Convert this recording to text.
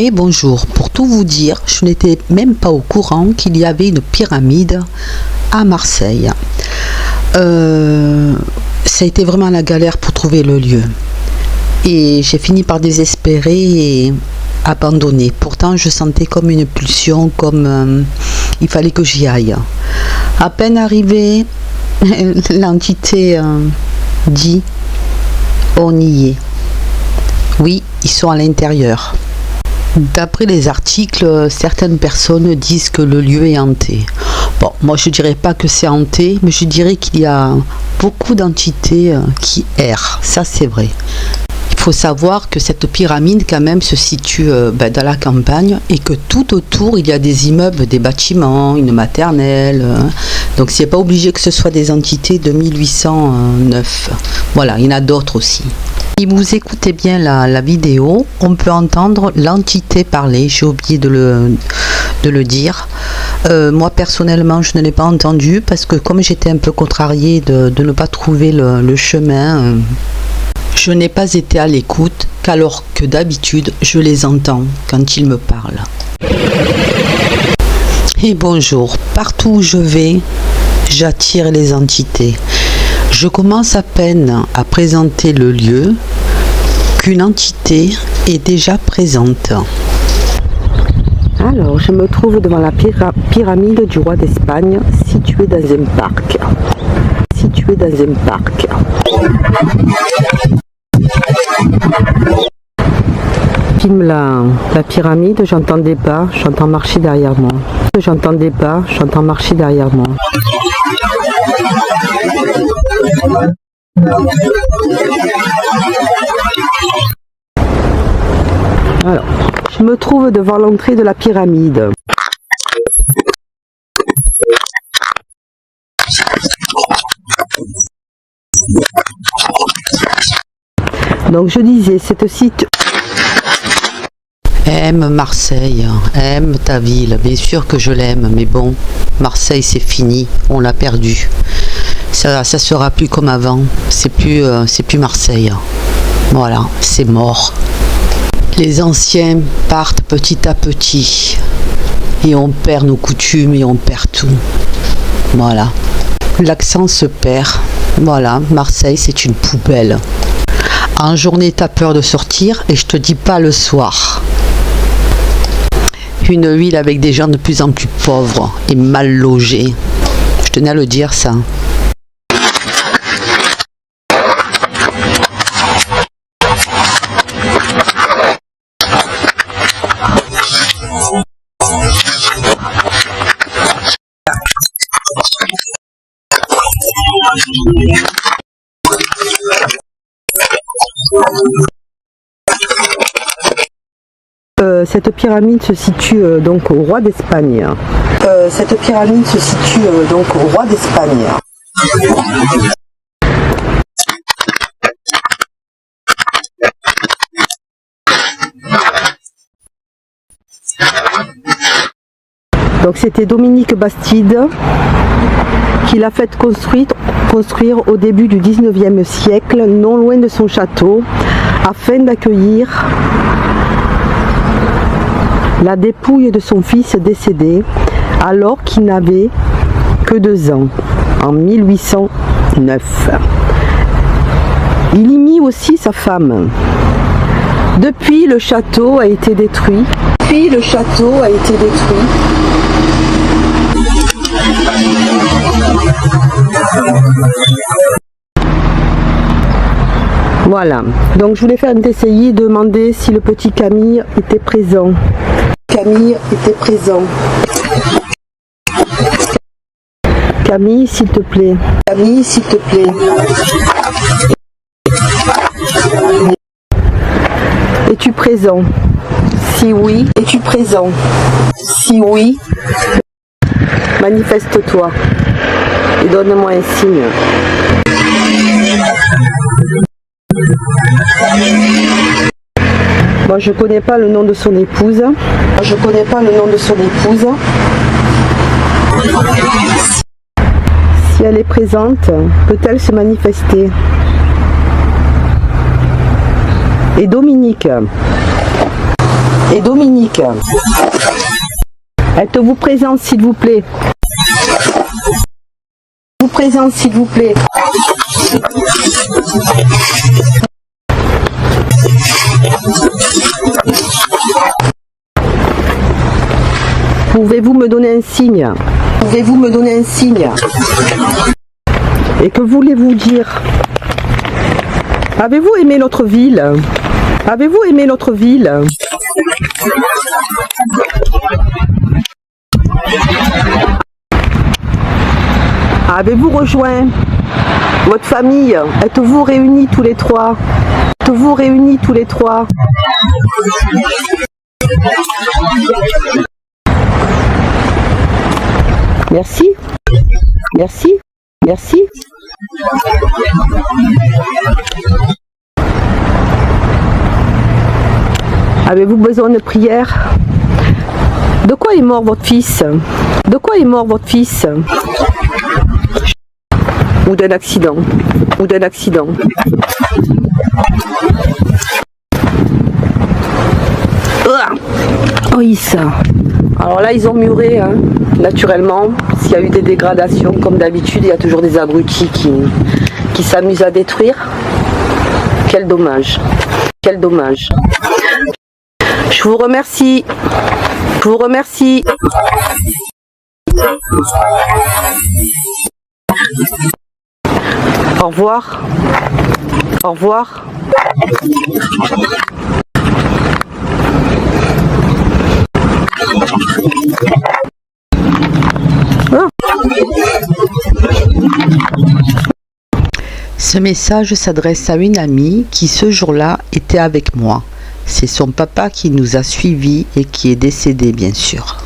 Et bonjour, pour tout vous dire, je n'étais même pas au courant qu'il y avait une pyramide à Marseille. Ça a été vraiment la galère pour trouver le lieu. Et j'ai fini par désespérer et abandonner. Pourtant, je sentais comme une pulsion, comme il fallait que j'y aille. À peine arrivé, l'entité dit « on y est ». Oui, ils sont à l'intérieur. D'après les articles, certaines personnes disent que le lieu est hanté. Bon, moi je dirais pas que c'est hanté, mais je dirais qu'il y a beaucoup d'entités qui errent. Ça c'est vrai. Il faut savoir que cette pyramide quand même se situe dans la campagne et que tout autour il y a des immeubles, des bâtiments, une maternelle. Donc c'est pas obligé que ce soit des entités de 1809. Voilà, il y en a d'autres aussi. Si vous écoutez bien la vidéo, on peut entendre l'entité parler. J'ai oublié de le dire. Moi personnellement, je ne l'ai pas entendu parce que comme j'étais un peu contrariée de ne pas trouver le chemin, je n'ai pas été à l'écoute, qu'alors que d'habitude, je les entends quand ils me parlent. Et bonjour, partout où je vais, j'attire les entités. Je commence à peine à présenter le lieu qu'une entité est déjà présente. Alors, je me trouve devant la pyramide du roi d'Espagne, située dans un parc. Je filme la pyramide, j'entendais pas, j'entends marcher derrière moi. Alors, je me trouve devant l'entrée de la pyramide. Donc je disais, cette site... Aime Marseille, aime ta ville, bien sûr que je l'aime, mais bon, Marseille c'est fini, on l'a perdu. Ça sera plus comme avant, c'est plus Marseille. Voilà, c'est mort. Les anciens partent petit à petit et on perd nos coutumes et on perd tout. Voilà, l'accent se perd. Voilà, Marseille c'est une poubelle. En journée t'as peur de sortir et je te dis pas le soir. Une ville avec des gens de plus en plus pauvres et mal logés. Je tenais à le dire ça. Cette pyramide se situe donc au roi d'Espagne. Donc c'était Dominique Bastide qui l'a fait construire au début du 19e siècle, non loin de son château, afin d'accueillir la dépouille de son fils décédé, alors qu'il n'avait que 2 ans, en 1809. Il y mit aussi sa femme. Depuis, le château a été détruit. Voilà, donc je voulais faire un essai, demander si le petit Camille était présent. Camille, s'il te plaît. Es-tu présent? Si oui, manifeste-toi et donne-moi un signe. Moi, je connais pas le nom de son épouse. Si elle est présente, peut-elle se manifester? Et Dominique, Et Dominique. Êtes-vous présente, s'il vous plaît? Vous présente, s'il vous plaît. Pouvez-vous me donner un signe? Pouvez-vous me donner un signe? Et que voulez-vous dire? Avez-vous aimé notre ville? Avez-vous aimé notre ville? Avez-vous rejoint votre famille? Êtes-vous réunis tous les trois? Êtes-vous réunis tous les trois? Merci. Merci. Merci. Avez-vous besoin de prière? De quoi est mort votre fils? De quoi est mort votre fils? Ou d'un accident? Ou d'un accident? Oui, ça. Alors là, ils ont muré, hein, naturellement. S'il y a eu des dégradations, comme d'habitude, il y a toujours des abrutis qui s'amusent à détruire. Quel dommage. Quel dommage. Je vous remercie. Je vous remercie. Au revoir. Au revoir. Ce message s'adresse à une amie qui ce jour-là était avec moi. C'est son papa qui nous a suivis et qui est décédé, bien sûr.